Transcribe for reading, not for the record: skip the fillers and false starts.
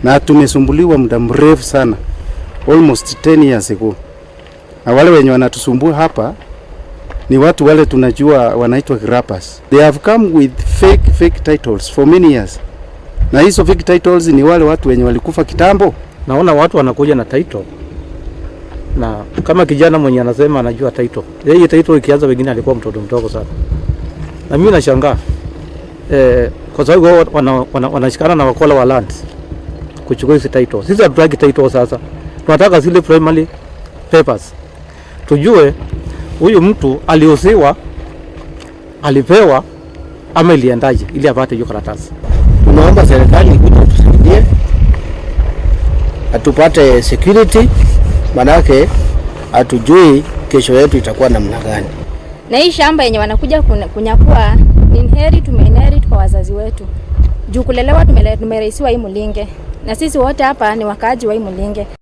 na tumesumbuliwa muda mrefu sana, almost 10 years ago. Na wale wenye wanatusumbua hapa ni watu wale tunajua wanaitwa grabbers. They have come with fake titles for many years. Na hizo fake titles ni wale watu wenye walikufa kitambo. Naona watu wanakuja na title. Na kama kijana mwenye anasema anajua title. Yeye title ikianza wengine alikuwa mtoto mdogo sana. Na mimi nashangaa kwa sababu wanashikana na wakola wa land kuchukua hizo title. Sisi hatutaki title sasa. Tunataka zile primary papers. Tujue huyu mtu aliuziwa, alipewa ama iliendaje ili apate hiyo karatasi. Tunaomba serikali itusaidie atupate security, manake hatujui kesho yetu itakuwa namna gani. Na hii shamba yenye wanakuja kunyakua ni inherit kwa wazazi wetu. Juu kulelewa tumerahisiwa hii Mulinge. Na sisi wote hapa ni wakaaji wa hii Mulinge.